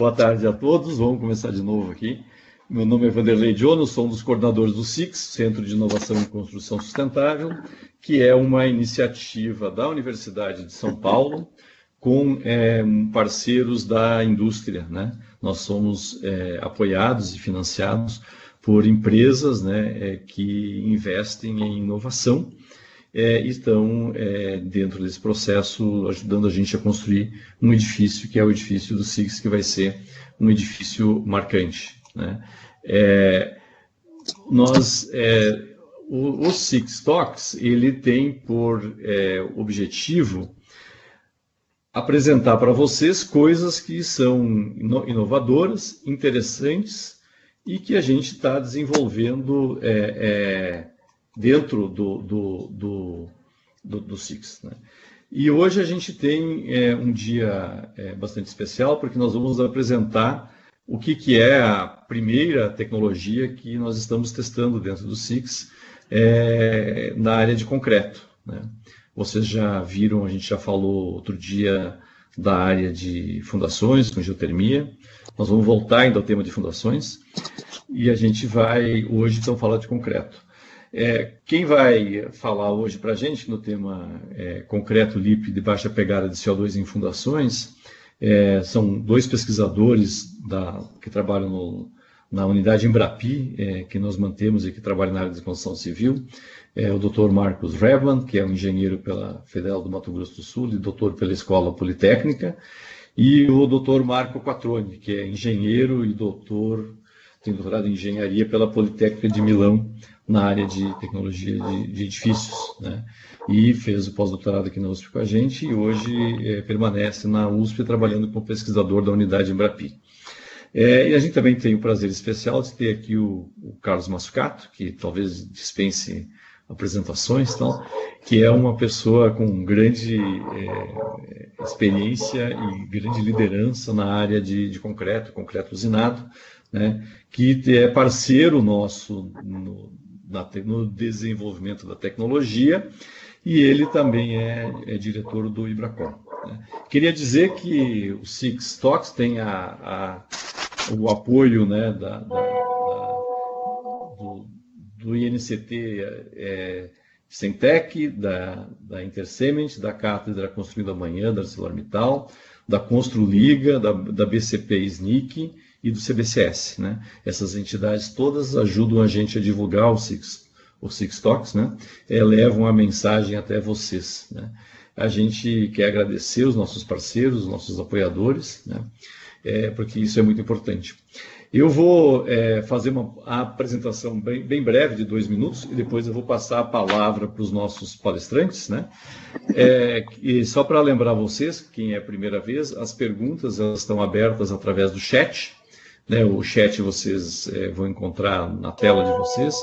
Boa tarde a todos, vamos começar de novo aqui. Meu nome é Vanderlei Jones, sou um dos coordenadores do SICS, Centro de Inovação e Construção Sustentável, que é uma iniciativa da Universidade de São Paulo com parceiros da indústria, né? Nós somos apoiados e financiados por empresas, né, que investem em inovação e estão dentro desse processo ajudando a gente a construir um edifício que é o edifício do SICS, que vai ser um edifício marcante, né? O SICS Talks, ele tem por objetivo apresentar para vocês coisas que são inovadoras, interessantes e que a gente está desenvolvendo dentro do SICS, né? E hoje a gente tem um dia bastante especial, porque nós vamos apresentar o que é a primeira tecnologia que nós estamos testando dentro do SICS na área de concreto, né? Vocês já viram, a gente já falou outro dia da área de fundações com geotermia. Nós vamos voltar ainda ao tema de fundações e a gente vai hoje então falar de concreto. Quem vai falar hoje para a gente no tema concreto líquido de baixa pegada de CO2 em fundações são dois pesquisadores que trabalham na unidade Embrapi, que nós mantemos e que trabalham na área de construção civil. O Dr. Marcos Rebman, que é um engenheiro pela Federal do Mato Grosso do Sul e doutor pela Escola Politécnica, e o Dr. Marco Quattroni, que é engenheiro e tem doutorado em engenharia pela Politécnica de Milão, na área de tecnologia de edifícios, né? E fez o pós-doutorado aqui na USP com a gente e hoje permanece na USP trabalhando como pesquisador da unidade Embrapi. E a gente também tem o prazer especial de ter aqui o Carlos Massucato, que talvez dispense apresentações, então, que é uma pessoa com grande experiência e grande liderança na área de concreto usinado, né, que é parceiro nosso no desenvolvimento da tecnologia, e ele também é diretor do Ibracon, né? Queria dizer que o SICS Talks tem o apoio, né, do INCT Centec, da Intersement, da Cátedra Construindo Amanhã, da ArcelorMittal, da Construliga, da BCP SNIC e do CBCS, né? Essas entidades todas ajudam a gente a divulgar o SICS Talks, né? Levam a mensagem até vocês, né? A gente quer agradecer os nossos parceiros, os nossos apoiadores, né? Porque isso é muito importante. Eu vou fazer uma apresentação bem breve, de 2 minutos, e depois eu vou passar a palavra para os nossos palestrantes, né? E só para lembrar vocês, quem é a primeira vez, as perguntas elas estão abertas através do chat, né? O chat vocês vão encontrar na tela de vocês,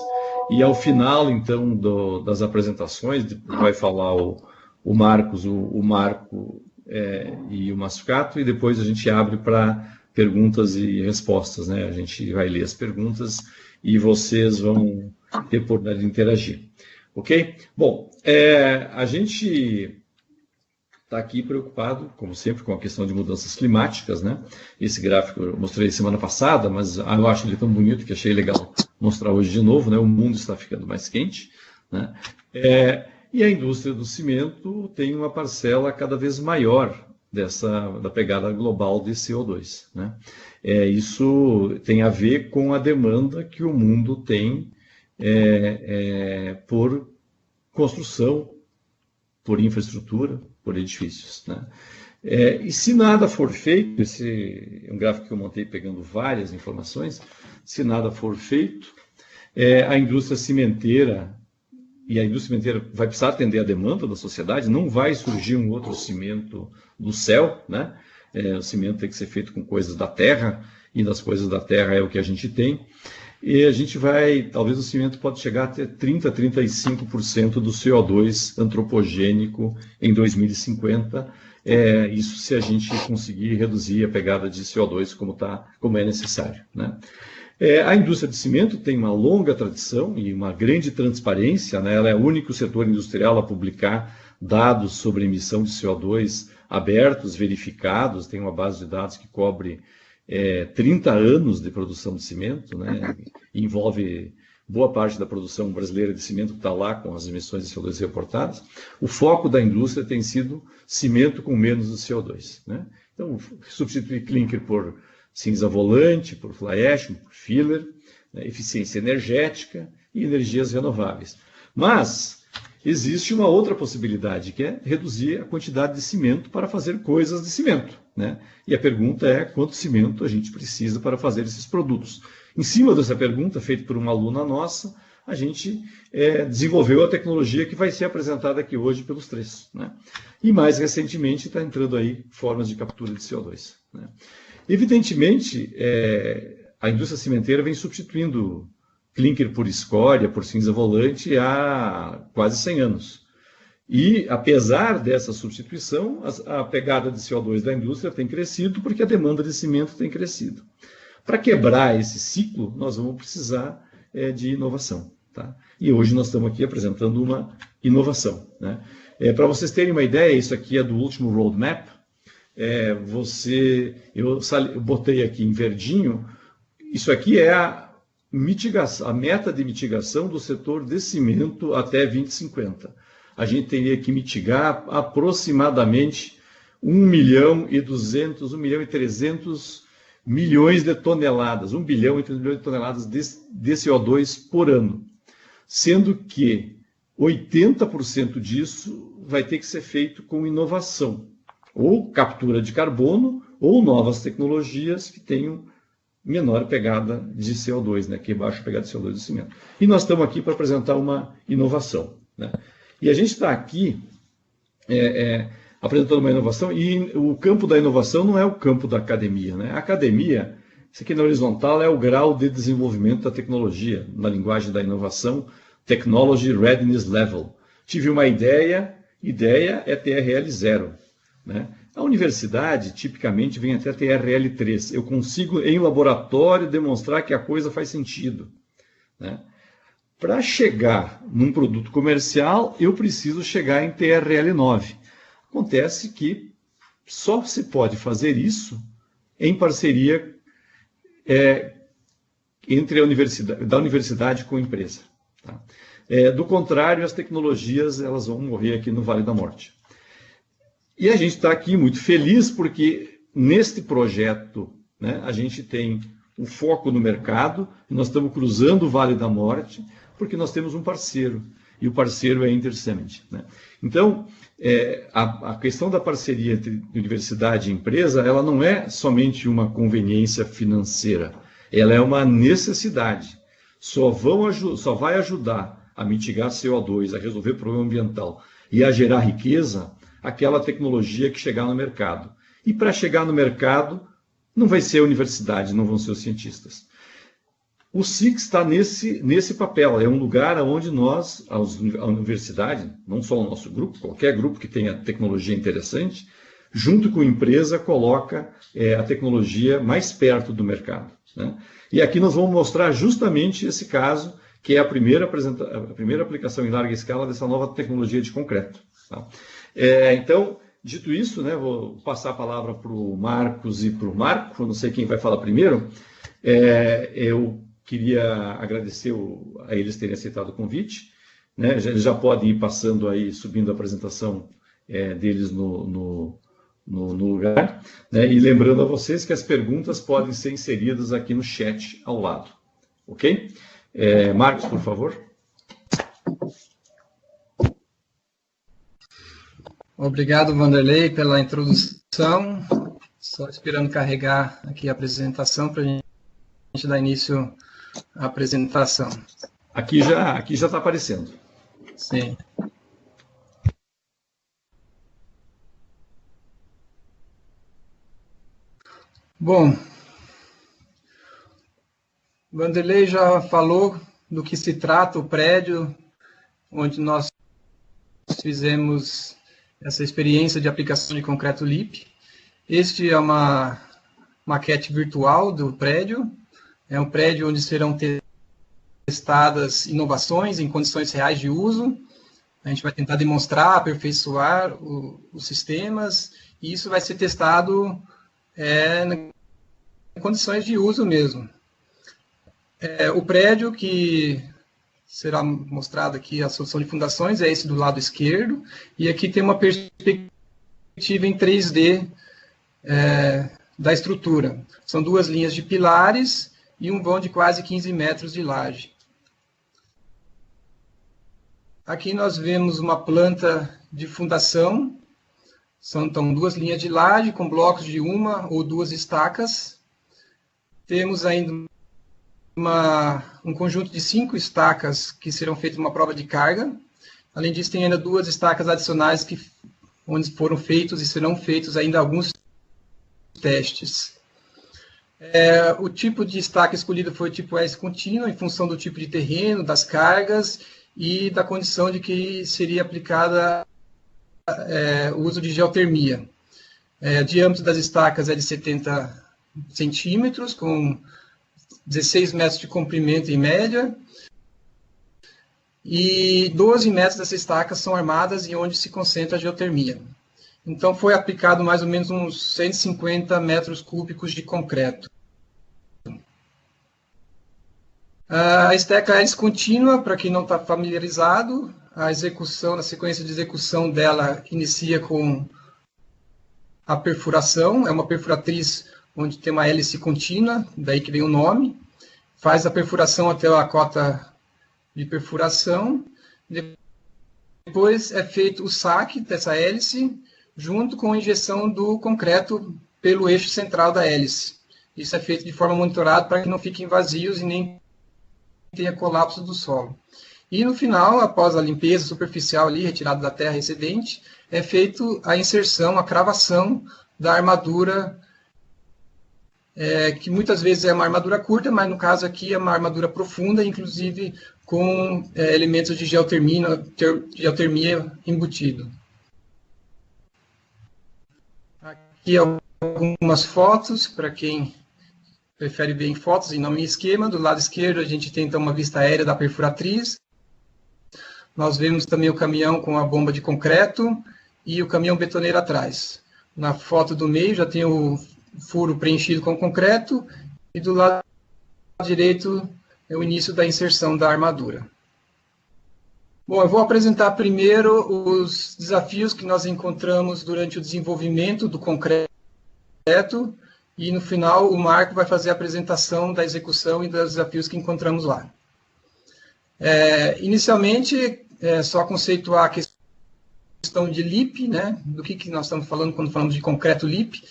e ao final, então, das apresentações, vai falar o Marcos, o Marco e o Massucato, e depois a gente abre para perguntas e respostas, né? A gente vai ler as perguntas e vocês vão ter oportunidade de interagir, ok? Bom, a gente está aqui preocupado, como sempre, com a questão de mudanças climáticas, né? Esse gráfico eu mostrei semana passada, mas eu acho ele tão bonito que achei legal mostrar hoje de novo, né? O mundo está ficando mais quente, né? E a indústria do cimento tem uma parcela cada vez maior da pegada global de CO2, né? Isso tem a ver com a demanda que o mundo tem por construção, por infraestrutura, por edifícios, né? E se nada for feito, esse é um gráfico que eu montei pegando várias informações, se nada for feito, a indústria cimenteira vai precisar atender a demanda da sociedade, não vai surgir um outro cimento do céu, né? O cimento tem que ser feito com coisas da terra, e das coisas da terra é o que a gente tem. E a gente talvez o cimento pode chegar até 30%, 35% do CO2 antropogênico em 2050. Isso se a gente conseguir reduzir a pegada de CO2 como é necessário, né? A indústria de cimento tem uma longa tradição e uma grande transparência, né? Ela é o único setor industrial a publicar dados sobre emissão de CO2 abertos, verificados, tem uma base de dados que cobre 30 anos de produção de cimento, né? Envolve boa parte da produção brasileira de cimento que está lá com as emissões de CO2 reportadas. O foco da indústria tem sido cimento com menos de CO2, né? Então, substituir clinker por cinza volante, por fly ash, por filler, né? Eficiência energética e energias renováveis. Mas existe uma outra possibilidade, que é reduzir a quantidade de cimento para fazer coisas de cimento, né? E a pergunta é quanto cimento a gente precisa para fazer esses produtos. Em cima dessa pergunta, feita por uma aluna nossa, a gente desenvolveu a tecnologia que vai ser apresentada aqui hoje pelos três, né? E mais recentemente está entrando aí formas de captura de CO2, né? Evidentemente, a indústria cimenteira vem substituindo clinker por escória, por cinza volante há quase 100 anos. E, apesar dessa substituição, a pegada de CO2 da indústria tem crescido porque a demanda de cimento tem crescido. Para quebrar esse ciclo, nós vamos precisar de inovação, tá? E hoje nós estamos aqui apresentando uma inovação, né? Para vocês terem uma ideia, isso aqui é do último roadmap. Eu botei aqui em verdinho, isso aqui é a meta de mitigação do setor de cimento até 2050. A gente teria que mitigar aproximadamente 1.200.000, 1.300.000 milhões de toneladas, 1 bilhão e 3 milhões de toneladas de CO2 por ano, sendo que 80% disso vai ter que ser feito com inovação, ou captura de carbono, ou novas tecnologias que tenham menor pegada de CO2, né, que é baixa pegada de CO2 do cimento. E nós estamos aqui para apresentar uma inovação, né? E a gente está aqui apresentando uma inovação, e o campo da inovação não é o campo da academia, né? A academia, isso aqui na horizontal, é o grau de desenvolvimento da tecnologia, na linguagem da inovação, Technology Readiness Level. Tive uma ideia é TRL 0, né? A universidade, tipicamente, vem até TRL 3. Eu consigo, em laboratório, demonstrar que a coisa faz sentido, né? Para chegar num produto comercial, eu preciso chegar em TRL 9. Acontece que só se pode fazer isso em parceria entre da universidade com a empresa, tá? Do contrário, as tecnologias elas vão morrer aqui no Vale da Morte. E a gente está aqui muito feliz porque neste projeto, né, a gente tem um foco no mercado, e nós estamos cruzando o Vale da Morte porque nós temos um parceiro, e o parceiro é a Intercement, né? Então, a questão da parceria entre universidade e empresa, ela não é somente uma conveniência financeira, ela é uma necessidade. Só vai ajudar a mitigar CO2, a resolver problema ambiental e a gerar riqueza aquela tecnologia que chegar no mercado. E para chegar no mercado, não vai ser a universidade, não vão ser os cientistas. O SIC está nesse papel, é um lugar onde nós, a universidade, não só o nosso grupo, qualquer grupo que tenha tecnologia interessante, junto com a empresa, coloca a tecnologia mais perto do mercado, né? E aqui nós vamos mostrar justamente esse caso, que é a primeira aplicação em larga escala dessa nova tecnologia de concreto, tá? Então, dito isso, né, vou passar a palavra para o Marcos e para o Marco, eu não sei quem vai falar primeiro. Eu queria agradecer a eles terem aceitado o convite, né? Eles já podem ir passando aí, subindo a apresentação deles no lugar, né? E lembrando a vocês que as perguntas podem ser inseridas aqui no chat ao lado, ok? Marcos, por favor. Obrigado, Vanderlei, pela introdução. Só esperando carregar aqui a apresentação para a gente dar início à apresentação. Aqui já está aparecendo. Sim. Bom, Vanderlei já falou do que se trata o prédio onde nós fizemos essa experiência de aplicação de concreto LIP. Este é uma maquete virtual do prédio. É um prédio onde serão testadas inovações em condições reais de uso. A gente vai tentar demonstrar, aperfeiçoar os sistemas, e isso vai ser testado condições de uso mesmo. O prédio que será mostrado aqui, a solução de fundações, é esse do lado esquerdo, e aqui tem uma perspectiva em 3D da estrutura. São 2 linhas de pilares e um vão de quase 15 metros de laje. Aqui nós vemos uma planta de fundação, são então 2 linhas de laje com blocos de 1 ou 2 estacas. Temos ainda um conjunto de 5 estacas que serão feitas uma prova de carga. Além disso, tem ainda 2 estacas adicionais onde foram feitos e serão feitos ainda alguns testes. O tipo de estaca escolhido foi o tipo S contínuo, em função do tipo de terreno, das cargas e da condição de que seria aplicada o uso de geotermia. O diâmetro das estacas é de 70 centímetros, com 16 metros de comprimento em média, e 12 metros dessas estacas são armadas e onde se concentra a geotermia. Então, foi aplicado mais ou menos uns 150 metros cúbicos de concreto. A estaca hélice contínua, para quem não está familiarizado, a sequência de execução dela inicia com a perfuração, é uma perfuratriz onde tem uma hélice contínua, daí que vem o nome, faz a perfuração até a cota de perfuração, depois é feito o saque dessa hélice, junto com a injeção do concreto pelo eixo central da hélice. Isso é feito de forma monitorada para que não fiquem vazios e nem tenha colapso do solo. E no final, após a limpeza superficial ali, retirada da terra excedente, é feito a inserção, a cravação da armadura, que muitas vezes é uma armadura curta, mas no caso aqui é uma armadura profunda, inclusive com elementos de geotermia embutido. Aqui algumas fotos, para quem prefere ver em fotos e não em esquema. Do lado esquerdo a gente tem então uma vista aérea da perfuratriz. Nós vemos também o caminhão com a bomba de concreto e o caminhão betoneiro atrás. Na foto do meio já tem o furo preenchido com concreto e do lado direito é o início da inserção da armadura. Bom, eu vou apresentar primeiro os desafios que nós encontramos durante o desenvolvimento do concreto e no final o Marco vai fazer a apresentação da execução e dos desafios que encontramos lá. Inicialmente, só conceituar a questão de LEAP, né? Do que nós estamos falando quando falamos de concreto LEAP.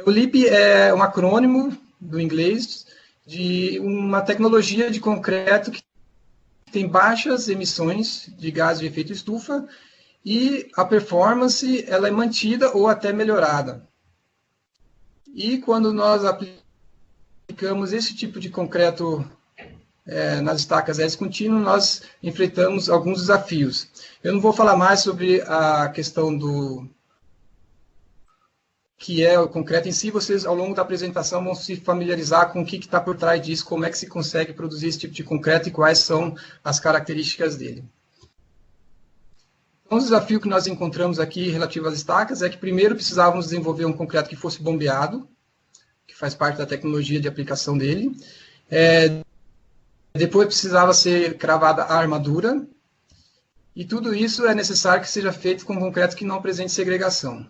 O LEAP é um acrônimo do inglês de uma tecnologia de concreto que tem baixas emissões de gases de efeito estufa e a performance ela é mantida ou até melhorada. E quando nós aplicamos esse tipo de concreto nas estacas hélice contínuo, nós enfrentamos alguns desafios. Eu não vou falar mais sobre a questão do que é o concreto em si, vocês ao longo da apresentação vão se familiarizar com o que está por trás disso, como é que se consegue produzir esse tipo de concreto e quais são as características dele. Um desafio que nós encontramos aqui relativo às estacas é que primeiro precisávamos desenvolver um concreto que fosse bombeado, que faz parte da tecnologia de aplicação dele. Depois precisava ser cravada a armadura, e tudo isso é necessário que seja feito com concreto que não apresente segregação.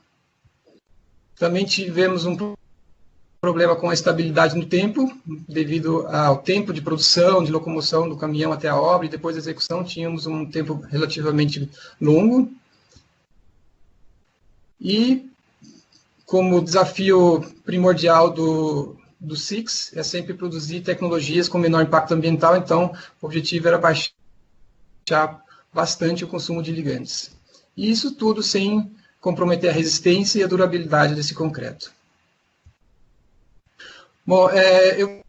Também tivemos um problema com a estabilidade no tempo, devido ao tempo de produção, de locomoção do caminhão até a obra, e depois da execução tínhamos um tempo relativamente longo. E, como desafio primordial do SIX, é sempre produzir tecnologias com menor impacto ambiental, então o objetivo era baixar bastante o consumo de ligantes. E isso tudo sem comprometer a resistência e a durabilidade desse concreto. Bom, eu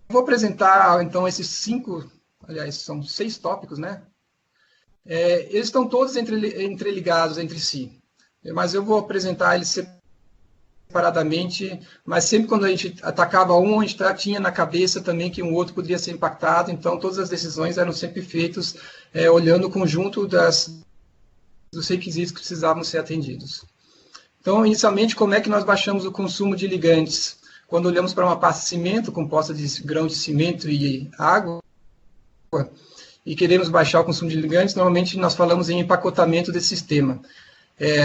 vou apresentar, então, esses 5, aliás, são 6 tópicos, né? Eles estão todos entreligados entre si, mas eu vou apresentar eles separadamente, mas sempre quando a gente atacava um, a gente tinha na cabeça também que um outro poderia ser impactado, então todas as decisões eram sempre feitas olhando o conjunto dos requisitos que precisavam ser atendidos. Então, inicialmente, como é que nós baixamos o consumo de ligantes? quando olhamos para uma pasta de cimento, composta de grãos de cimento e água, e queremos baixar o consumo de ligantes, normalmente nós falamos em empacotamento desse sistema.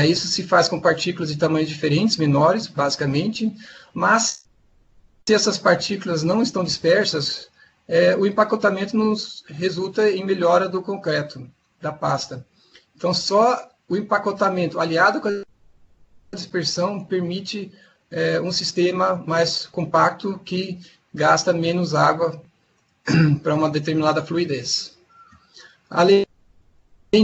Isso se faz com partículas de tamanhos diferentes, menores, basicamente, mas se essas partículas não estão dispersas, o empacotamento nos resulta em melhora do concreto, da pasta. Então, só o empacotamento aliado com a dispersão permite um sistema mais compacto que gasta menos água para uma determinada fluidez. Além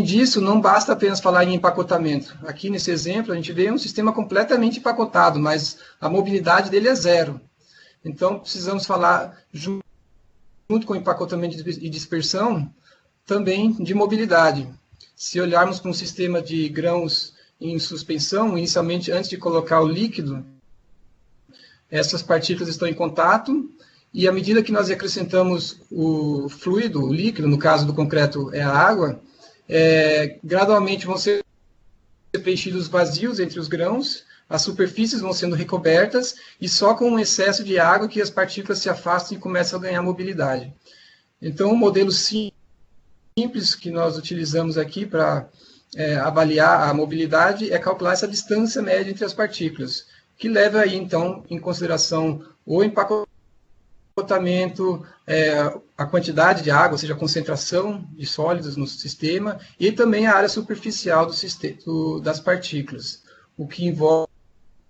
disso, não basta apenas falar em empacotamento. Aqui nesse exemplo, a gente vê um sistema completamente empacotado, mas a mobilidade dele é zero. Então, precisamos falar, junto com o empacotamento e dispersão, também de mobilidade. Se olharmos para um sistema de grãos em suspensão, inicialmente, antes de colocar o líquido, essas partículas estão em contato, e à medida que nós acrescentamos o fluido, o líquido, no caso do concreto é a água, gradualmente vão ser preenchidos vazios entre os grãos, as superfícies vão sendo recobertas, e só com um excesso de água que as partículas se afastam e começam a ganhar mobilidade. Então, o modelo simples que nós utilizamos aqui para avaliar a mobilidade é calcular essa distância média entre as partículas, que leva aí, então, em consideração o empacotamento, a quantidade de água, ou seja, a concentração de sólidos no sistema, e também a área superficial das partículas, o que envolve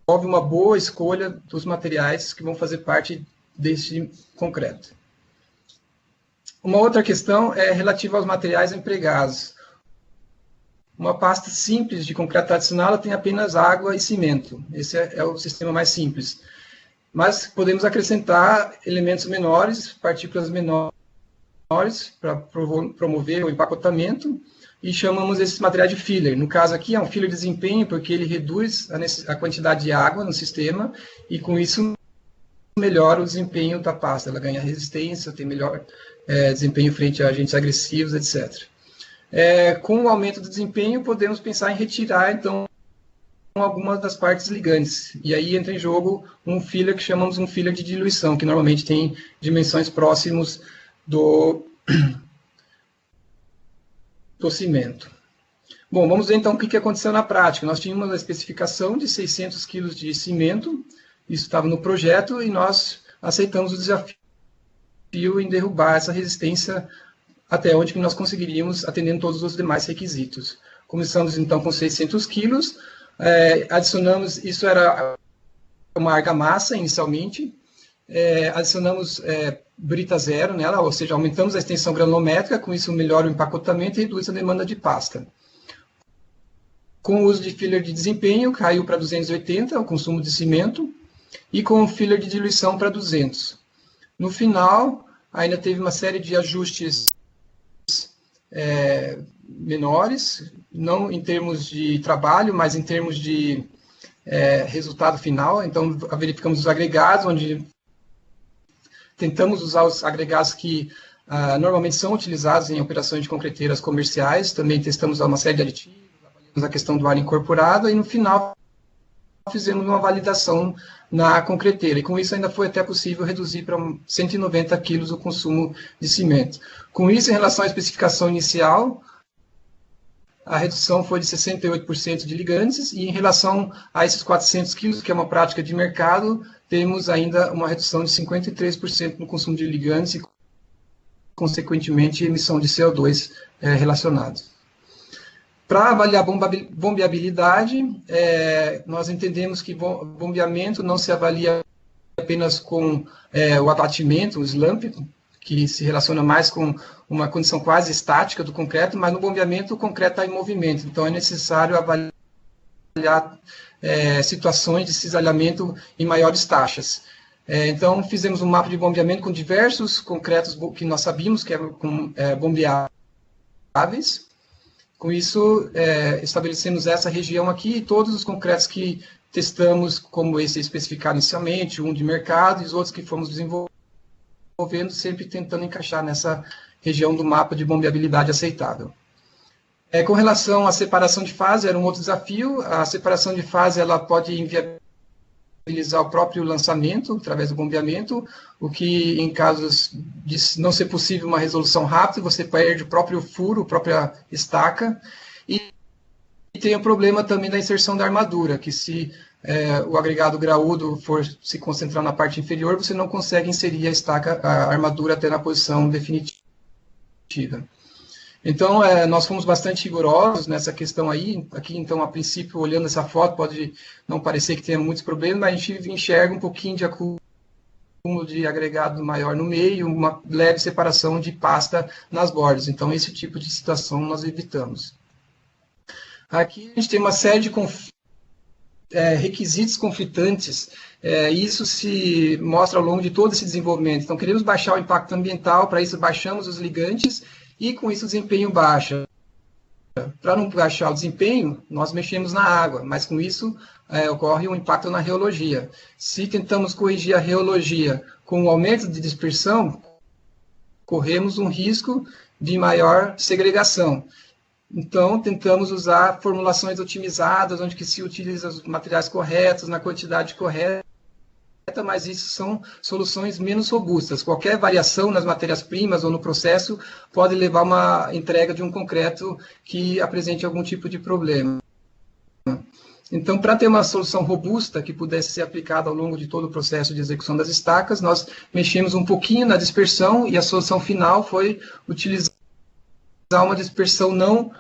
uma boa escolha dos materiais que vão fazer parte deste concreto. Uma outra questão é relativa aos materiais empregados. Uma pasta simples de concreto tradicional ela tem apenas água e cimento. Esse é o sistema mais simples. Mas podemos acrescentar elementos menores, partículas menores, para promover o empacotamento, e chamamos esses materiais de filler. No caso aqui é um filler de desempenho, porque ele reduz a quantidade de água no sistema, e com isso melhora o desempenho da pasta. Ela ganha resistência, tem melhor desempenho frente a agentes agressivos, etc. Com o aumento do desempenho, podemos pensar em retirar, então, algumas das partes ligantes. E aí entra em jogo um filler que chamamos um filler de diluição, que normalmente tem dimensões próximas do cimento. Bom, vamos ver então o que aconteceu na prática. Nós tínhamos uma especificação de 600 kg de cimento, isso estava no projeto, e nós aceitamos o desafio em derrubar essa resistência até onde que nós conseguiríamos, atendendo todos os demais requisitos. Começamos então com 600 kg, adicionamos, isso era uma argamassa inicialmente, adicionamos brita zero nela, ou seja, aumentamos a extensão granulométrica, com isso melhora o empacotamento e reduz a demanda de pasta. Com o uso de filler de desempenho, caiu para 280 o consumo de cimento, e com o filler de diluição para 200. No final, ainda teve uma série de ajustes menores, não em termos de trabalho, mas em termos de resultado final. Então, verificamos os agregados, onde tentamos usar os agregados que normalmente são utilizados em operações de concreteiras comerciais. Também testamos uma série de aditivos, avaliamos a questão do ar incorporado, e no final fizemos uma validação na concreteira, e com isso ainda foi até possível reduzir para 190 quilos o consumo de cimento. Com isso, em relação à especificação inicial, a redução foi de 68% de ligantes, e em relação a esses 400 quilos, que é uma prática de mercado, temos ainda uma redução de 53% no consumo de ligantes e, consequentemente, emissão de CO2 relacionados. Para avaliar bombeabilidade, nós entendemos que bombeamento não se avalia apenas com o abatimento, o slump, que se relaciona mais com uma condição quase estática do concreto, mas no bombeamento o concreto está em movimento, então é necessário avaliar situações de cisalhamento em maiores taxas. Então fizemos um mapa de bombeamento com diversos concretos que nós sabíamos que eram bombeáveis. Com isso, estabelecemos essa região aqui, e todos os concretos que testamos, como esse especificado inicialmente, um de mercado, e os outros que fomos desenvolvendo, sempre tentando encaixar nessa região do mapa de bombeabilidade aceitável. Com relação à separação de fase, era um outro desafio. A separação de fase ela pode viabilizar o próprio lançamento através do bombeamento, o que, em casos de não ser possível uma resolução rápida, você perde o próprio furo, a própria estaca, e tem o problema também da inserção da armadura, que se o agregado graúdo for se concentrar na parte inferior, você não consegue inserir a estaca, a armadura até na posição definitiva. Então, nós fomos bastante rigorosos nessa questão aí. Aqui, então, a princípio, olhando essa foto, pode não parecer que tenha muitos problemas, mas a gente enxerga um pouquinho de acúmulo de agregado maior no meio, uma leve separação de pasta nas bordas. Então, esse tipo de situação nós evitamos. Aqui a gente tem uma série de requisitos conflitantes, e isso se mostra ao longo de todo esse desenvolvimento. Então, queremos baixar o impacto ambiental, para isso baixamos os ligantes, e com isso o desempenho baixa. Para não baixar o desempenho, nós mexemos na água, mas com isso ocorre um impacto na reologia. Se tentamos corrigir a reologia com o aumento de dispersão, corremos um risco de maior segregação. Então, tentamos usar formulações otimizadas, onde que se utiliza os materiais corretos, na quantidade correta, mas isso são soluções menos robustas. Qualquer variação nas matérias-primas ou no processo pode levar a uma entrega de um concreto que apresente algum tipo de problema. Então, para ter uma solução robusta que pudesse ser aplicada ao longo de todo o processo de execução das estacas, nós mexemos um pouquinho na dispersão e a solução final foi utilizar uma dispersão não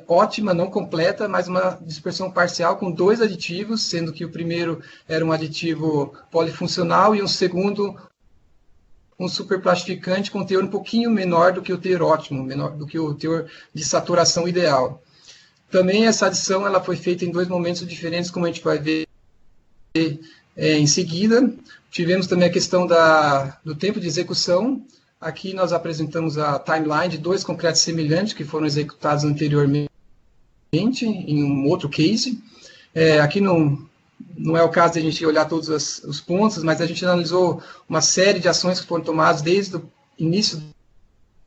ótima, não completa, mas uma dispersão parcial com 2 aditivos, sendo que o primeiro era um aditivo polifuncional e o segundo um superplastificante com teor um pouquinho menor do que o teor ótimo, menor do que o teor de saturação ideal. Também essa adição ela foi feita em 2 momentos diferentes, como a gente vai ver em seguida. Tivemos também a questão do tempo de execução. Aqui nós apresentamos a timeline de 2 concretos semelhantes que foram executados anteriormente em um outro case. Aqui não é o caso de a gente olhar todos os pontos, mas a gente analisou uma série de ações que foram tomadas desde o início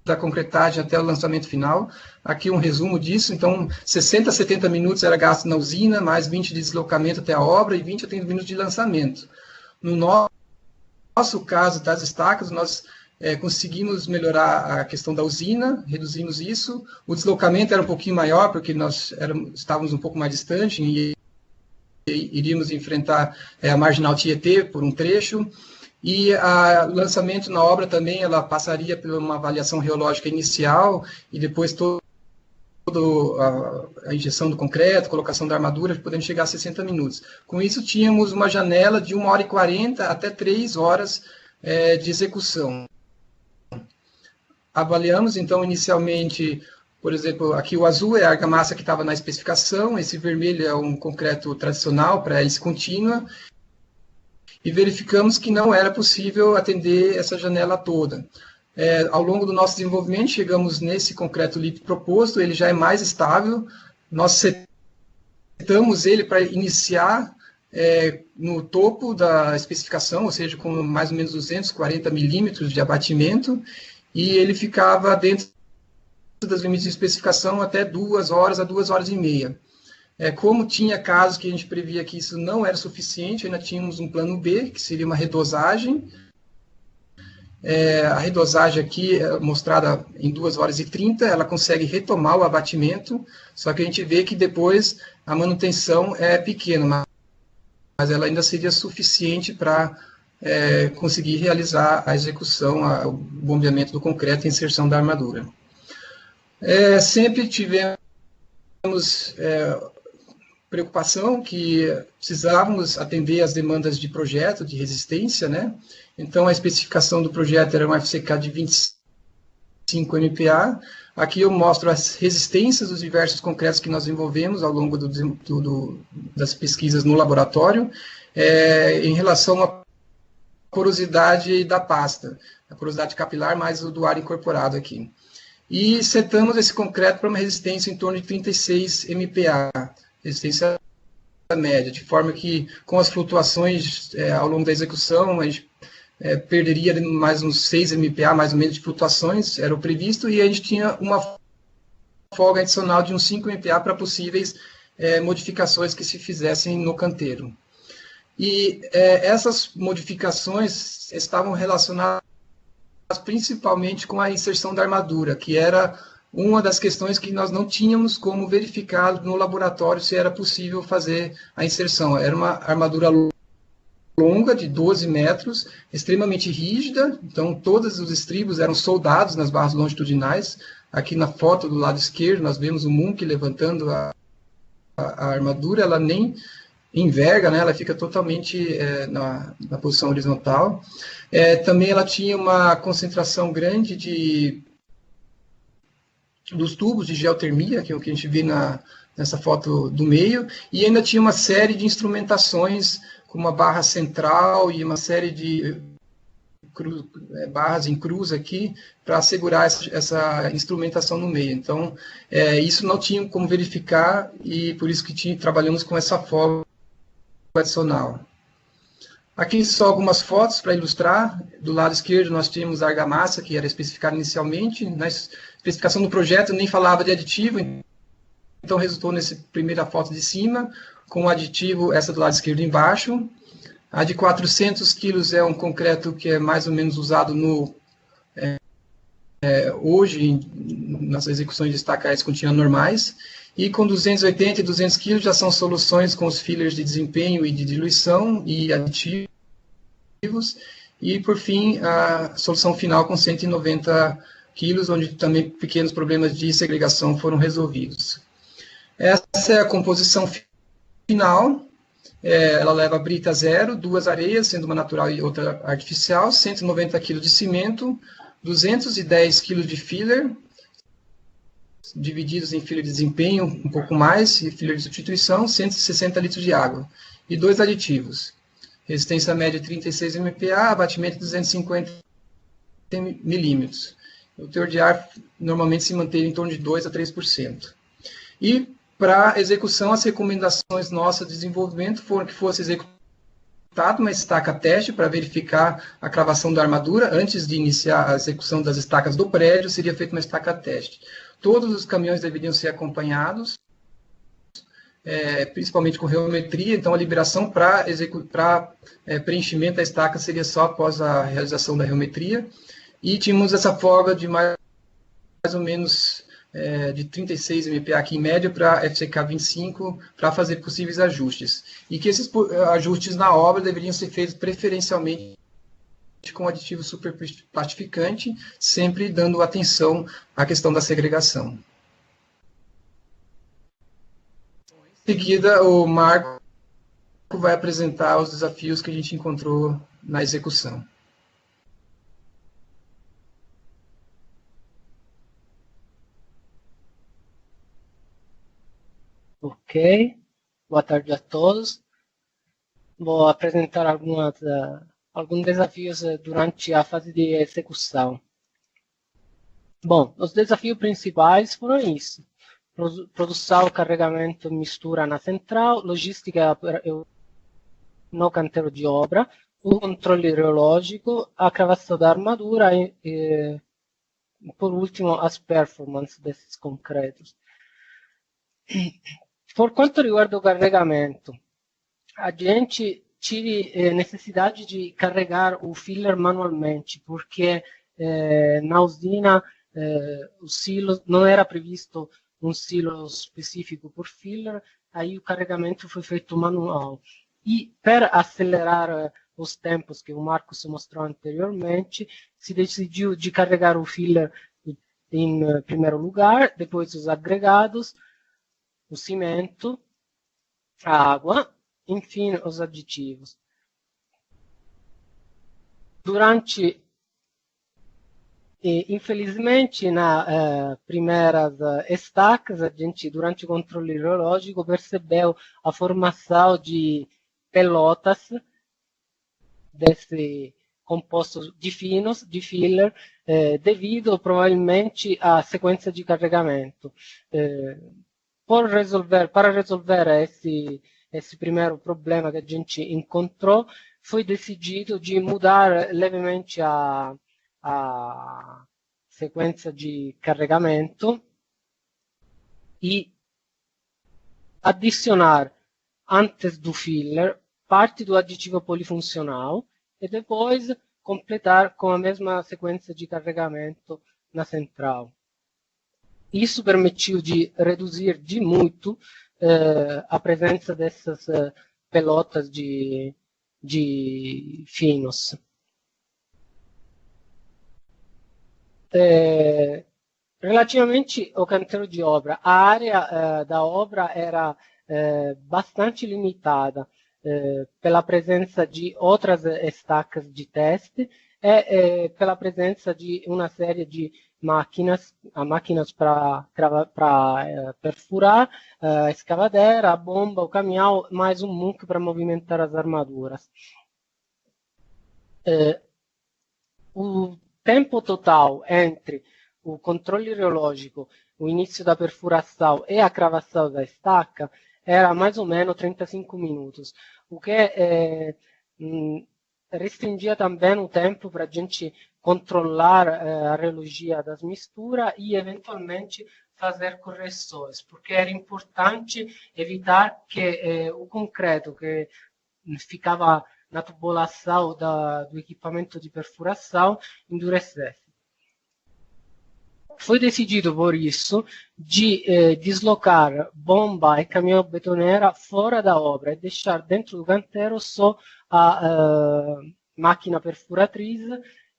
da concretagem até o lançamento final. Aqui um resumo disso. Então, 60 a 70 minutos era gasto na usina, mais 20 de deslocamento até a obra e 20 a 30 minutos de lançamento. No nosso caso das estacas, nós conseguimos melhorar a questão da usina, reduzimos isso. O deslocamento era um pouquinho maior, porque nós estávamos um pouco mais distante e iríamos enfrentar a Marginal Tietê por um trecho. E o lançamento na obra também, ela passaria por uma avaliação reológica inicial e depois toda a injeção do concreto, colocação da armadura, podendo chegar a 60 minutos. Com isso, tínhamos uma janela de 1h40 até 3 horas de execução. Avaliamos, então, inicialmente, por exemplo, aqui o azul é a argamassa que estava na especificação, esse vermelho é um concreto tradicional para hélice contínua, e verificamos que não era possível atender essa janela toda. Ao longo do nosso desenvolvimento, chegamos nesse concreto LIP proposto, ele já é mais estável, nós setamos ele para iniciar no topo da especificação, ou seja, com mais ou menos 240 milímetros de abatimento, e ele ficava dentro das limites de especificação até 2 horas a 2 horas e meia. Como tinha casos que a gente previa que isso não era suficiente, ainda tínhamos um plano B, que seria uma redosagem. A redosagem aqui, mostrada em 2 horas e 30, ela consegue retomar o abatimento, só que a gente vê que depois a manutenção é pequena, mas ela ainda seria suficiente para conseguir realizar a execução, o bombeamento do concreto e a inserção da armadura. Sempre tivemos preocupação que precisávamos atender às demandas de projeto, de resistência, né? Então, a especificação do projeto era um FCK de 25 MPa. Aqui eu mostro as resistências dos diversos concretos que nós desenvolvemos ao longo das pesquisas no laboratório, em relação à porosidade da pasta, a porosidade capilar mais o do ar incorporado aqui. E setamos esse concreto para uma resistência em torno de 36 MPa, resistência média, de forma que com as flutuações ao longo da execução, a gente perderia mais uns 6 MPa, mais ou menos, de flutuações, era o previsto, e a gente tinha uma folga adicional de uns 5 MPa para possíveis modificações que se fizessem no canteiro. E essas modificações estavam relacionadas principalmente com a inserção da armadura, que era uma das questões que nós não tínhamos como verificar no laboratório se era possível fazer a inserção. Era uma armadura longa, de 12 metros, extremamente rígida, então todos os estribos eram soldados nas barras longitudinais. Aqui na foto do lado esquerdo nós vemos o Munch levantando a armadura, ela nem enverga, né? Ela fica totalmente na posição horizontal. Também ela tinha uma concentração grande dos tubos de geotermia, que é o que a gente vê nessa foto do meio, e ainda tinha uma série de instrumentações, com uma barra central e uma série de barras em cruz aqui, para assegurar essa instrumentação no meio. Então, isso não tinha como verificar, e por isso que trabalhamos com essa forma adicional. Aqui só algumas fotos para ilustrar. Do lado esquerdo nós tínhamos a argamassa, que era especificada inicialmente. Na especificação do projeto nem falava de aditivo, então resultou nessa primeira foto de cima, com o aditivo, essa do lado esquerdo embaixo. A de 400 quilos é um concreto que é mais ou menos usado hoje nas execuções de estaca contínua normais. E com 280 e 200 quilos já são soluções com os fillers de desempenho e de diluição e aditivos. E, por fim, a solução final com 190 quilos, onde também pequenos problemas de segregação foram resolvidos. Essa é a composição final. Ela leva brita zero, 2 areias, sendo uma natural e outra artificial, 190 kg de cimento, 210 kg de filler, divididos em filler de desempenho, um pouco mais, e filler de substituição, 160 litros de água. E 2 aditivos. Resistência média 36 MPa, abatimento 250 milímetros. O teor de ar normalmente se mantém em torno de 2 a 3%. E para execução, as recomendações nossas de desenvolvimento foram que fosse executado uma estaca teste para verificar a cravação da armadura. Antes de iniciar a execução das estacas do prédio, seria feita uma estaca teste. Todos os caminhões deveriam ser acompanhados, principalmente com reometria. Então, a liberação para preenchimento da estaca seria só após a realização da reometria. E tínhamos essa folga de mais ou menos de 36 MPa aqui em média para FCK 25 para fazer possíveis ajustes. E que esses ajustes na obra deveriam ser feitos preferencialmente com aditivo superplastificante, sempre dando atenção à questão da segregação. Em seguida, o Marco vai apresentar os desafios que a gente encontrou na execução. Ok, boa tarde a todos. Vou apresentar alguns desafios durante a fase de execução. Bom, os desafios principais foram isso: produção, carregamento, mistura na central, logística no canteiro de obra, o controle hidrológico, a cravação da armadura e por último, as performances desses concretos. Por quanto riguarda o carregamento, a gente tive necessidade de carregar o filler manualmente, porque na usina o silo não era previsto um silo específico por filler, aí o carregamento foi feito manual. E per acelerar os tempos que o Marcos mostrou anteriormente, se decidiu de carregar o filler em primeiro lugar, depois os agregados, o cimento, a água, enfim, os aditivos. Infelizmente, na primeiras estacas, a gente, durante o controle hidrológico, percebeu a formação de pelotas desse composto de finos, de filler, devido provavelmente à sequência de carregamento. Para resolver esse primeiro problema que a gente encontrou, foi decidido de mudar levemente a sequência de carregamento e adicionar, antes do filler, parte do aditivo polifuncional e depois completar com a mesma sequência de carregamento na central. Isso permitiu de reduzir de muito a presença dessas pelotas de finos. Relativamente ao canteiro de obra, a área da obra era bastante limitada pela presença de outras estacas de teste e pela presença de uma série de máquinas para perfurar, a escavadeira, a bomba, o caminhão, mais um muque para movimentar as armaduras. O tempo total entre o controle reológico, o início da perfuração e a cravação da estaca era mais ou menos 35 minutos, o que restringia também o tempo para a gente controlar a reologia das misturas e, eventualmente, fazer correções, porque era importante evitar que o concreto que ficava na tubulação do equipamento de perfuração endurecesse. Foi decidido, por isso, de deslocar bomba e caminhão betoneira fora da obra e deixar dentro do canteiro só a máquina perfuratriz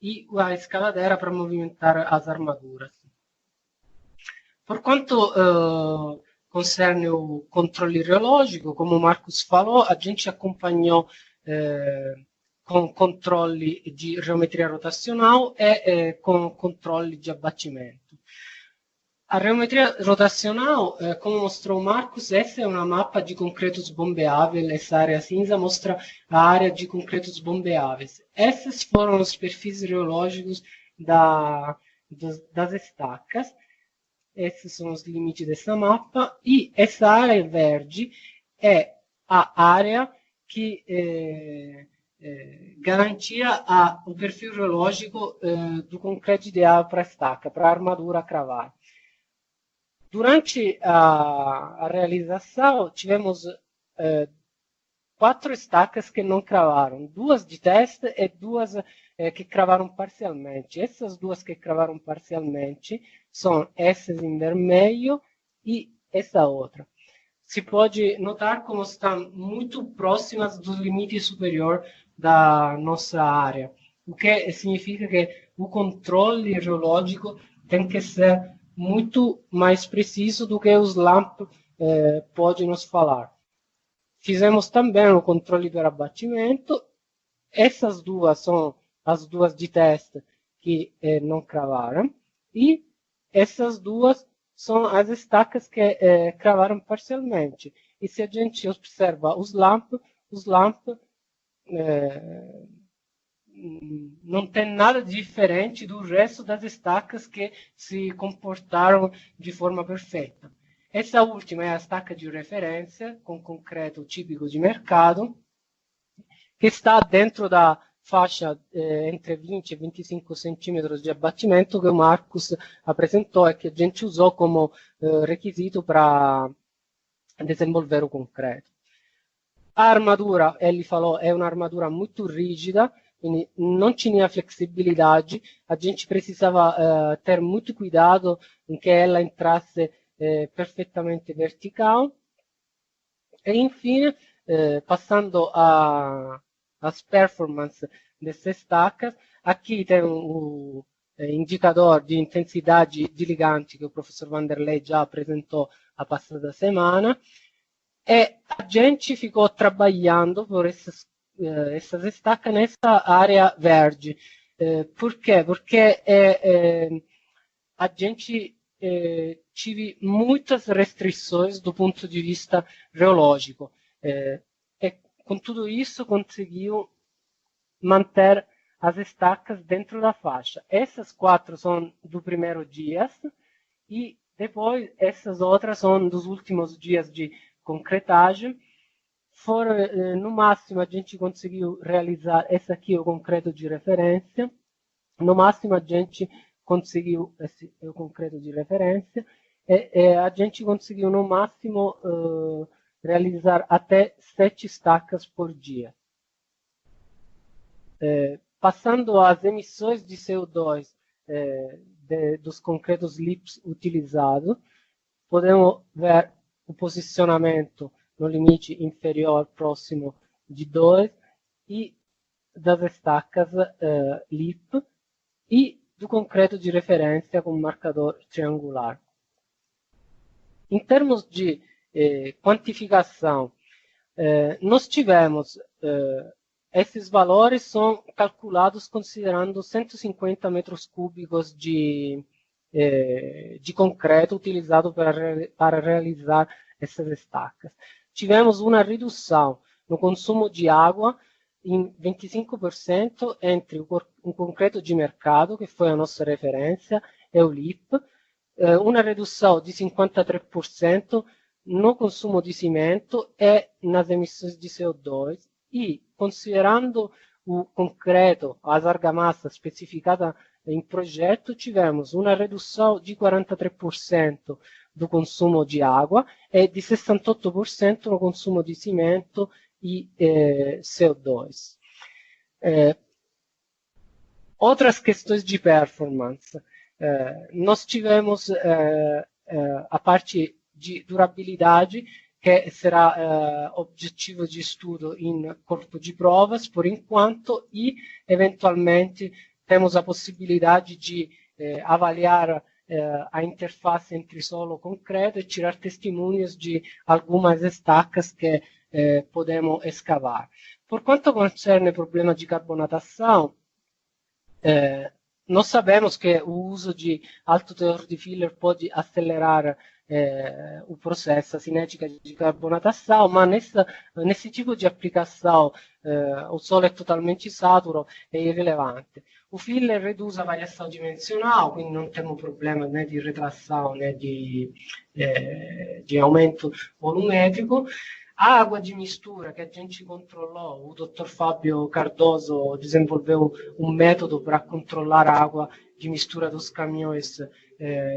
e a escavadeira para movimentar as armaduras. Por quanto concerne o controle reológico, como o Marcos falou, a gente acompanhou com controle de geometria rotacional e com controle de abatimento. A geometria rotacional, como mostrou o Marcos, essa é uma mapa de concretos bombeáveis. Essa área cinza mostra a área de concretos bombeáveis. Esses foram os perfis reológicos das estacas. Esses são os limites dessa mapa. E essa área verde é a área que garantia o perfil reológico do concreto ideal para a estaca, para a armadura cravar. Durante a realização, tivemos 4 estacas que não cravaram, 2 de teste e 2 que cravaram parcialmente. Essas 2 que cravaram parcialmente são essas em vermelho e essa outra. Se pode notar como estão muito próximas do limite superior da nossa área, o que significa que o controle geológico tem que ser muito mais preciso do que os LAMP podem nos falar. Fizemos também o controle do abatimento. Essas 2 são as 2 de teste que não cravaram. E essas 2 são as estacas que cravaram parcialmente. E se a gente observa os LAMP não tem nada diferente do resto das estacas que se comportaram de forma perfeita. Essa última é a estaca de referência, com concreto típico de mercado, que está dentro da faixa entre 20 e 25 centímetros de abatimento que o Marcos apresentou e que a gente usou como requisito para desenvolver o concreto. A armadura, ele falou, é uma armadura muito rígida, quindi não tinha flexibilidade, a gente precisava ter muito cuidado em que ela entrasse perfeitamente vertical. E, enfim, passando às performances dessas estacas, aqui tem o indicador de intensidade de ligante que o professor Vanderlei já apresentou a passada semana, e a gente ficou trabalhando por essas estacas nessa área verde. Por quê? Porque a gente tive muitas restrições do ponto de vista geológico. E com tudo isso conseguiu manter as estacas dentro da faixa. Essas 4 são do primeiro dia e depois essas outras são dos últimos dias de concretagem. No máximo, a gente conseguiu realizar, esse aqui é o concreto de referência, no máximo a gente conseguiu, esse é o concreto de referência, a gente conseguiu no máximo realizar até 7 estacas por dia. Passando às emissões de CO2 dos concretos LIPs utilizados, podemos ver o posicionamento no limite inferior próximo de 2 e das estacas LIP e do concreto de referência com marcador triangular. Em termos de quantificação, nós tivemos, esses valores são calculados considerando 150 metros cúbicos de concreto utilizado para realizar essas estacas. Tivemos uma redução no consumo de água em 25% entre o concreto de mercado, que foi a nossa referência, e o LIP, uma redução de 53% no consumo de cimento e nas emissões de CO2, e considerando o concreto, as argamassas especificada em projeto, tivemos uma redução de 43% do consumo de água e de 68% no consumo de cimento e CO2. Outras questões de performance. Nós tivemos a parte de durabilidade, que será objetivo de estudo em corpo de provas, por enquanto, e, eventualmente, temos a possibilidade de avaliar a interface entre solo e concreto e tirar testemunhos de algumas estacas que podemos escavar. Por quanto concerne o problema de carbonatação, nós sabemos que o uso de alto teor de filler pode acelerar o processo, a cinética de carbonatação, mas nesse tipo de aplicação o solo é totalmente saturo e irrelevante. O filler reduz a variação dimensional, quindi non temos problema né di retração, né di aumento volumétrico. A água de mistura que a gente controlou, o Dr. Fábio Cardoso desenvolveu um método para controlar a água de mistura dos caminhões,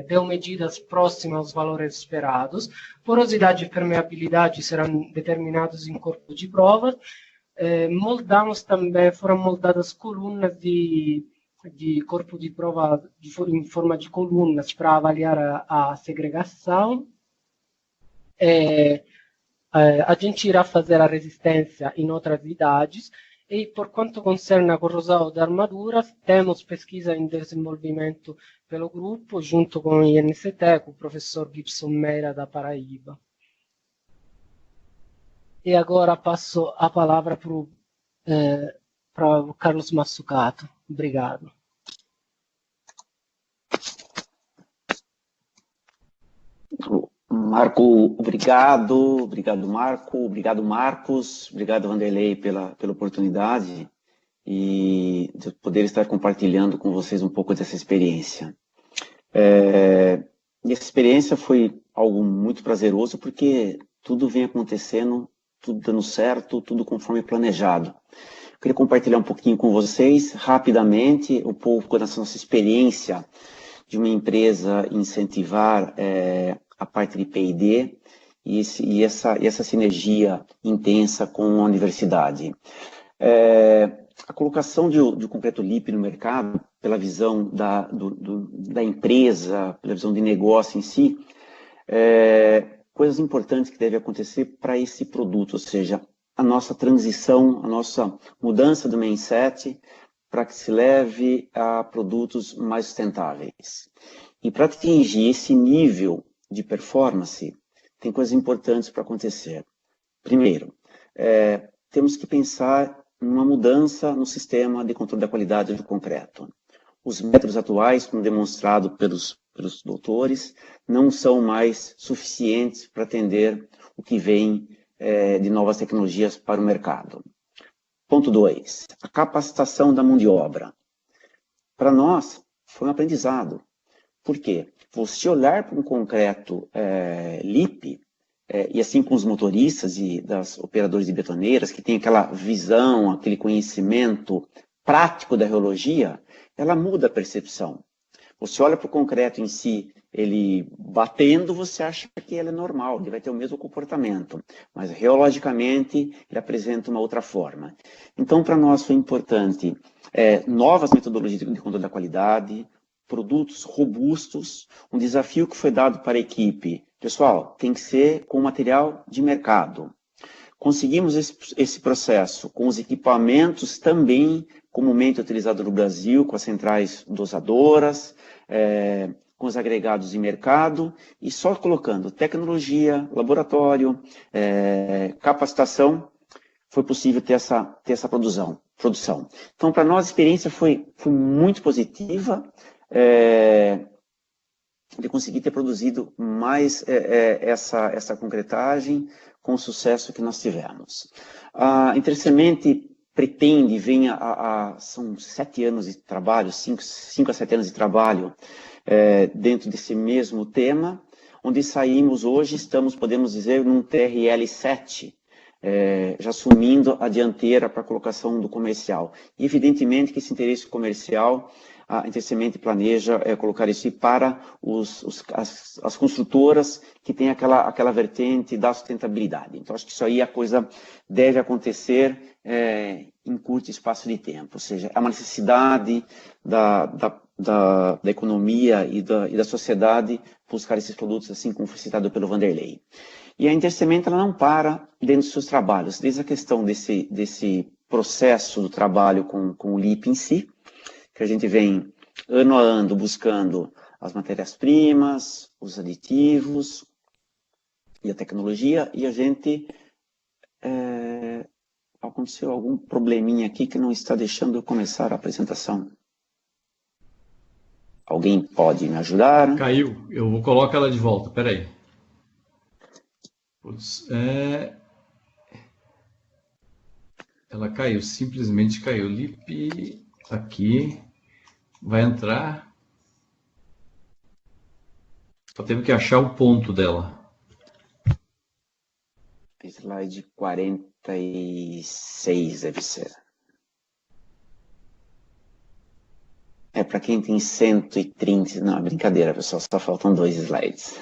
deu medidas próximas aos valores esperados. Porosidade e permeabilidade serão determinados em corpo de prova. Moldamos também, foram moldadas colunas de corpo de prova em forma de colunas para avaliar a segregação. A gente irá fazer a resistência em outras idades. E por quanto concerne a corrosão de armaduras, temos pesquisa em desenvolvimento pelo grupo, junto com o INCT, com o professor Gibson Meira da Paraíba. E agora passo a palavra para o Carlos Massucato. Obrigado. Marco, obrigado. Obrigado, Marco. Obrigado, Marcos. Obrigado, Vanderlei, pela oportunidade e de poder estar compartilhando com vocês um pouco dessa experiência. E essa experiência foi algo muito prazeroso, porque tudo vem acontecendo, tudo dando certo, tudo conforme planejado. Eu queria compartilhar um pouquinho com vocês, rapidamente, um pouco da nossa experiência de uma empresa incentivar a parte de P&D e essa sinergia intensa com a universidade. A colocação de concreto LIP no mercado, pela visão da empresa, pela visão de negócio em si, coisas importantes que devem acontecer para esse produto, ou seja, a nossa transição, a nossa mudança do mindset para que se leve a produtos mais sustentáveis. E para atingir esse nível de performance, tem coisas importantes para acontecer. Primeiro, temos que pensar numa mudança no sistema de controle da qualidade do concreto. Os métodos atuais, como demonstrado pelos doutores, não são mais suficientes para atender o que vem de novas tecnologias para o mercado. Ponto 2, a capacitação da mão de obra. Para nós, foi um aprendizado. Por quê? Você olhar para um concreto LIP, e assim com os motoristas e das operadoras de betoneiras, que tem aquela visão, aquele conhecimento prático da reologia, ela muda a percepção. Você olha para o concreto em si, ele batendo, você acha que ele é normal, ele vai ter o mesmo comportamento, mas reologicamente ele apresenta uma outra forma. Então, para nós foi importante novas metodologias de controle da qualidade, produtos robustos, um desafio que foi dado para a equipe. Pessoal, tem que ser com material de mercado. Conseguimos esse processo com os equipamentos também comumente utilizados no Brasil, com as centrais dosadoras, com os agregados de mercado, e só colocando tecnologia, laboratório, capacitação, foi possível ter essa produção. Então, para nós, a experiência foi muito positiva, de conseguir ter produzido mais essa concretagem com o sucesso que nós tivemos. A Intersemente pretende, são 7 anos de trabalho, 5 a 7 anos de trabalho dentro desse mesmo tema, onde saímos hoje, podemos dizer, num TRL 7, já assumindo a dianteira para a colocação do comercial. E, evidentemente, que esse interesse comercial, a Intersemente planeja colocar isso para as construtoras que têm aquela vertente da sustentabilidade. Então, acho que isso aí a coisa deve acontecer em curto espaço de tempo, ou seja, é uma necessidade da economia e da sociedade buscar esses produtos, assim como foi citado pelo Vanderlei. E a Intersemente ela não para dentro dos seus trabalhos, desde a questão desse processo do trabalho com o LEAP em si, que a gente vem ano a ano buscando as matérias-primas, os aditivos e a tecnologia, e a gente aconteceu algum probleminha aqui que não está deixando eu começar a apresentação. Alguém pode me ajudar? Caiu, eu vou colocar ela de volta, peraí. Ela caiu, simplesmente caiu. LEAP aqui, vai entrar. Só teve que achar o ponto dela. Slide 46 deve ser. Para quem tem 130, não, é brincadeira, pessoal, só faltam 2 slides.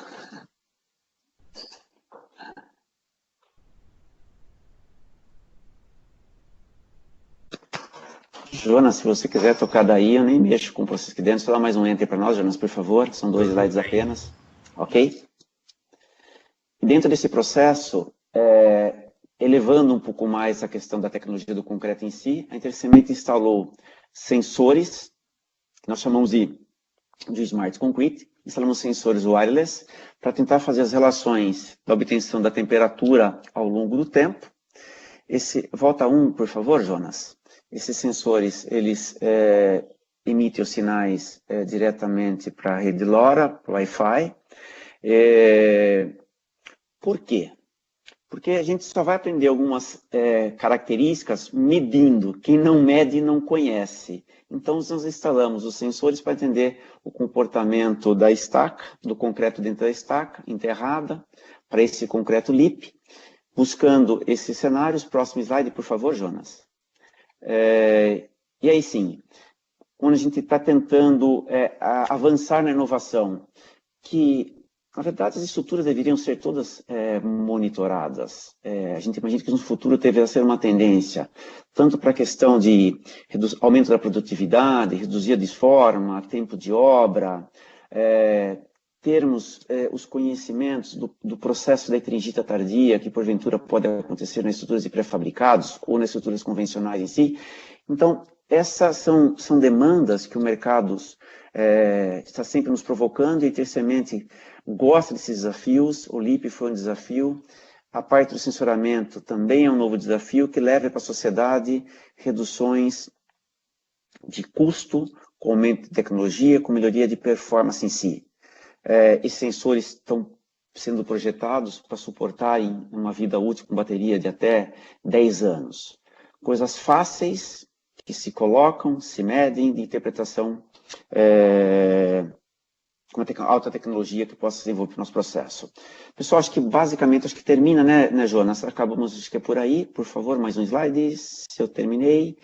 Jonas, se você quiser tocar daí, eu nem mexo com vocês aqui dentro. Só dá mais um enter para nós, Jonas, por favor. São 2 slides apenas. Ok? E dentro desse processo, elevando um pouco mais a questão da tecnologia do concreto em si, a Intersemente instalou sensores, que nós chamamos de Smart Concrete. Instalamos sensores wireless para tentar fazer as relações da obtenção da temperatura ao longo do tempo. Volta 1, por favor, Jonas. Esses sensores, eles emitem os sinais diretamente para a rede LoRa, para o Wi-Fi. Por quê? Porque a gente só vai aprender algumas características medindo. Quem não mede, não conhece. Então, nós instalamos os sensores para entender o comportamento da estaca, do concreto dentro da estaca, enterrada, para esse concreto LEAP, buscando esses cenários. Próximo slide, por favor, Jonas. E aí sim, quando a gente está tentando avançar na inovação, que na verdade as estruturas deveriam ser todas monitoradas. A gente imagina que no futuro deverá ser uma tendência, tanto para a questão de aumento da produtividade, reduzir a desforma, tempo de obra, termos os conhecimentos do processo da heteringita tardia, que porventura pode acontecer nas estruturas de pré-fabricados ou nas estruturas convencionais em si. Então, essas são demandas que o mercado está sempre nos provocando, e a Intersemente gosta desses desafios. O LEAP foi um desafio. A parte do sensoramento também é um novo desafio que leva para a sociedade reduções de custo, com aumento de tecnologia, com melhoria de performance em si. Esses sensores estão sendo projetados para suportarem uma vida útil com bateria de até 10 anos. Coisas fáceis que se colocam, se medem, de interpretação com alta tecnologia que possa desenvolver o nosso processo. Pessoal, acho que basicamente, termina, né, Jonas? Acabamos, acho que é por aí. Por favor, mais um slide, se eu terminei.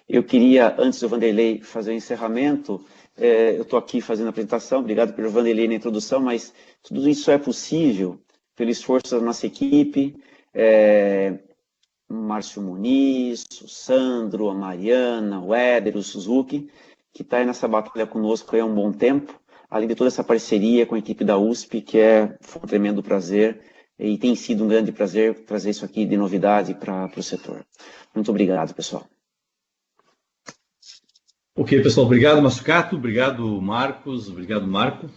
Eu queria, antes do Vanderlei fazer o encerramento, eu estou aqui fazendo a apresentação, obrigado pelo Vanderlei na introdução, mas tudo isso é possível pelo esforço da nossa equipe, Márcio Muniz, o Sandro, a Mariana, o Éder, o Suzuki, que está aí nessa batalha conosco há um bom tempo, além de toda essa parceria com a equipe da USP, que foi um tremendo prazer, e tem sido um grande prazer trazer isso aqui de novidade para o setor. Muito obrigado, pessoal. Ok, pessoal, obrigado, Massucato, obrigado, Marcos, obrigado, Marco.